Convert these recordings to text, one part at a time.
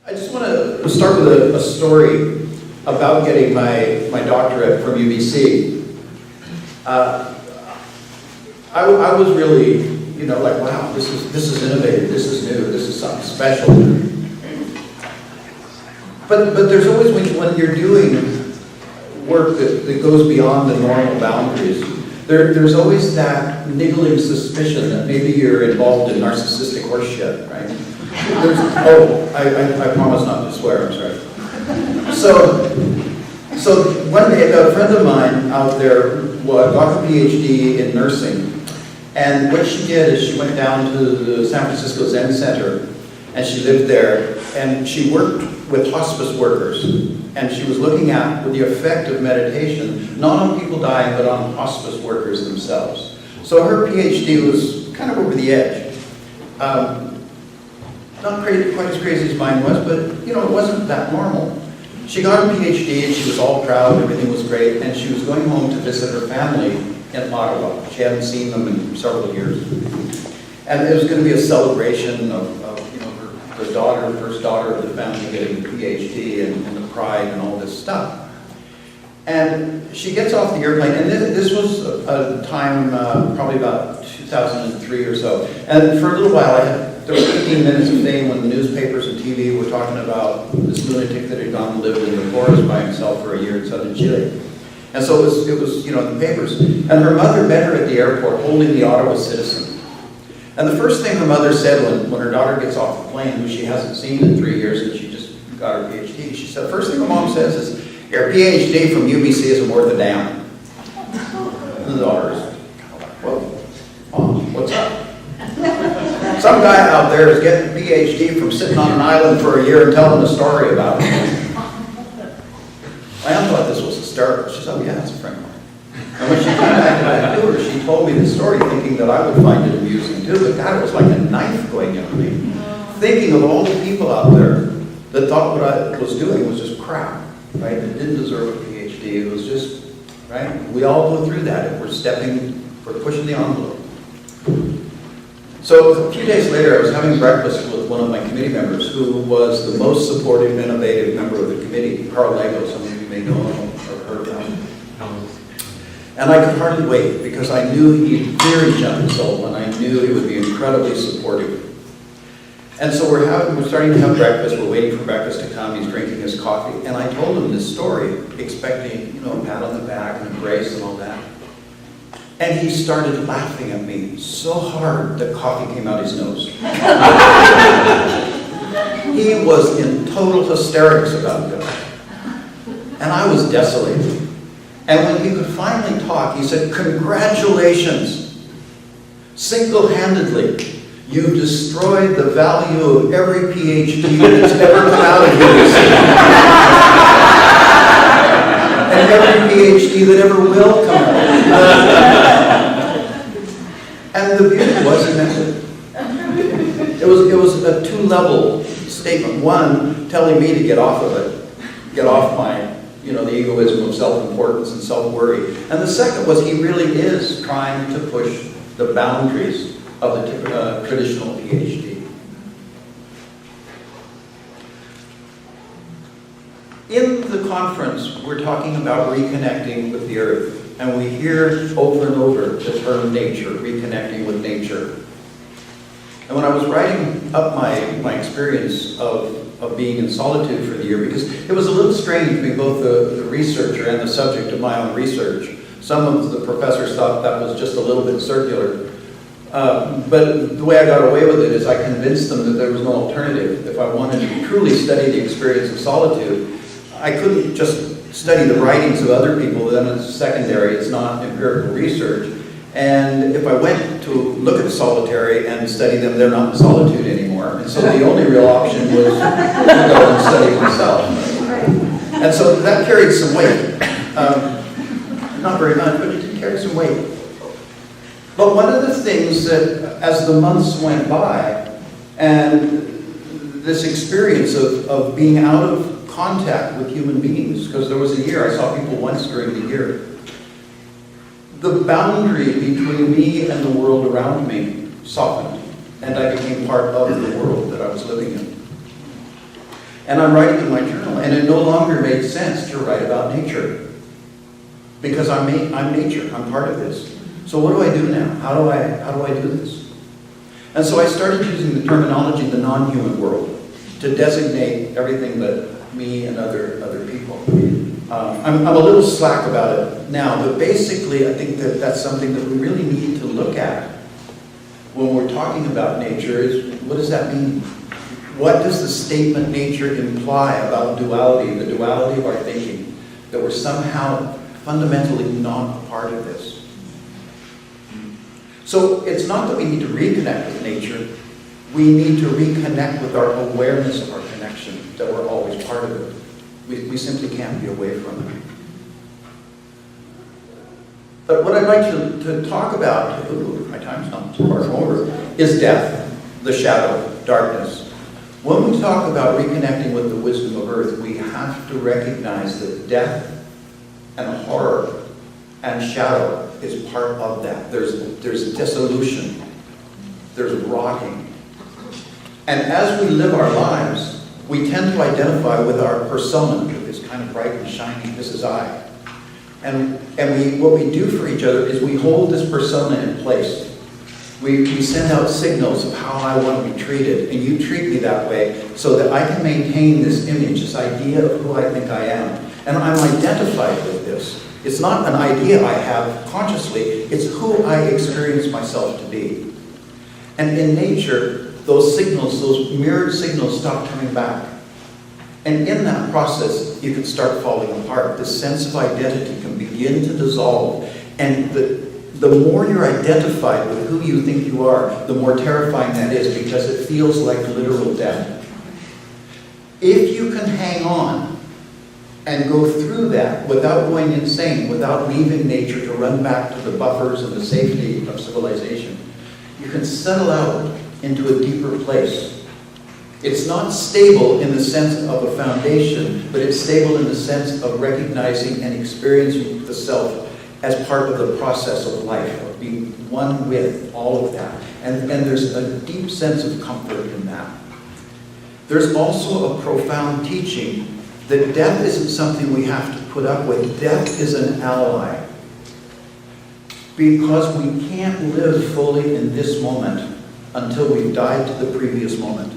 I just want to start with a story about getting my doctorate from UBC. I was really, like, wow, this is innovative, this is new, this is something special. But there's always, when you're doing work that goes beyond the normal boundaries, there's always that niggling suspicion that maybe you're involved in narcissistic horseshit, right? I promise not to swear, I'm sorry. So one day, a friend of mine out there got her PhD in nursing, and what she did is she went down to the San Francisco Zen Center, and she lived there, and she worked with hospice workers, and she was looking at the effect of meditation, not on people dying, but on hospice workers themselves. So her PhD was kind of over the edge. Not quite as crazy as mine was, but it wasn't that normal. She got her PhD and she was all proud, everything was great, and she was going home to visit her family in Ottawa. She hadn't seen them in several years. And it was going to be a celebration of the daughter, first daughter of the family getting a PhD and the pride and all this stuff. And she gets off the airplane, and this was a time, probably about 2003 or so. And for a little while, there was 15 minutes of fame when the newspapers and TV were talking about this lunatic that had gone and lived in the forest by himself for a year in southern Chile. And so it was in the papers. And her mother met her at the airport holding the Ottawa Citizen. And the first thing her mother said when her daughter gets off the plane, who she hasn't seen in 3 years, and she just got her PhD, she said, the first thing her mom says is, your PhD from UBC isn't worth a damn. And the daughter is kind of like, well, Mom, what's up? Some guy out there is getting a PhD from sitting on an island for a year and telling a story about it. My aunt thought this was hysterical. She said, oh yeah, that's a friend of mine. And when she came back to her, she told me the story thinking that I would find it amusing too, but God, it was like a knife going into me. Thinking of all the people out there that thought what I was doing was just crap, right? That didn't deserve a PhD. It was just, right? We all go through that if we're pushing the envelope. So a few days later, I was having breakfast with one of my committee members who was the most supportive, innovative member of the committee, Carl Lego, some of you may know him or heard of him. And I could hardly wait because I knew he'd very gentle soul and I knew he would be incredibly supportive. And so we're starting to have breakfast, we're waiting for breakfast to come, he's drinking his coffee, and I told him this story, expecting, a pat on the back and embrace and all that. And he started laughing at me so hard that coffee came out his nose. He was in total hysterics about that. And I was desolated. And when he could finally talk, he said, congratulations. Single-handedly, you destroyed the value of every PhD that's ever come out of UBC. And every PhD that ever will come out. And the beauty was, he meant it. It was a two-level statement. One, telling me to get off of it, get off my, the egoism of self-importance and self-worry. And the second was he really is trying to push the boundaries of the traditional PhD. In the conference, we're talking about reconnecting with the earth. And we hear over and over the term nature, reconnecting with nature. And when I was writing up my experience of being in solitude for the year, because it was a little strange being both the researcher and the subject of my own research. Some of the professors thought that was just a little bit circular. But the way I got away with it is I convinced them that there was no alternative. If I wanted to truly study the experience of solitude, I couldn't just study the writings of other people, then it's secondary, it's not empirical research. And if I went to look at solitary and study them, they're not in solitude anymore. And so the only real option was to go and study myself. And so that carried some weight. Not very much, but it did carry some weight. But one of the things that, as the months went by, and this experience of being out of contact with human beings, because there was a year, I saw people once during the year, the boundary between me and the world around me softened, and I became part of the world that I was living in. And I'm writing in my journal, and it no longer made sense to write about nature. Because I'm nature, I'm part of this. So what do I do now? How do I do this? And so I started using the terminology, the non-human world, to designate everything but me and other people. I'm a little slack about it now, but basically I think that that's something that we really need to look at when we're talking about nature is, what does that mean? What does the statement nature imply about duality, the duality of our thinking, that we're somehow fundamentally not a part of this? So it's not that we need to reconnect with nature, we need to reconnect with our awareness of our connection, that we're always part of it. We simply can't be away from it. But what I'd like to talk about, my time's not too far over, is death, the shadow, darkness. When we talk about reconnecting with the wisdom of earth, we have to recognize that death and horror and shadow is part of that. There's dissolution, there's rotting. And as we live our lives, we tend to identify with our persona, with this kind of bright and shiny, this is I. And what we do for each other is we hold this persona in place. We send out signals of how I want to be treated, and you treat me that way so that I can maintain this image, this idea of who I think I am. And I'm identified with this. It's not an idea I have consciously, it's who I experience myself to be. And in nature, those signals, those mirrored signals stop coming back. And in that process, you can start falling apart. The sense of identity can begin to dissolve. And the more you're identified with who you think you are, the more terrifying that is, because it feels like literal death. If you can hang on and go through that without going insane, without leaving nature to run back to the buffers and the safety of civilization, you can settle out into a deeper place. It's not stable in the sense of a foundation, but it's stable in the sense of recognizing and experiencing the self as part of the process of life, of being one with all of that. And there's a deep sense of comfort in that. There's also a profound teaching that death isn't something we have to put up with. Death is an ally. Because we can't live fully in this moment until we've died to the previous moment.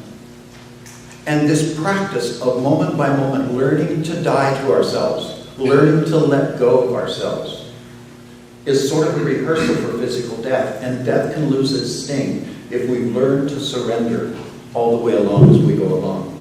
And this practice of moment by moment learning to die to ourselves, learning to let go of ourselves, is sort of a rehearsal for physical death. And death can lose its sting if we learn to surrender all the way along as we go along.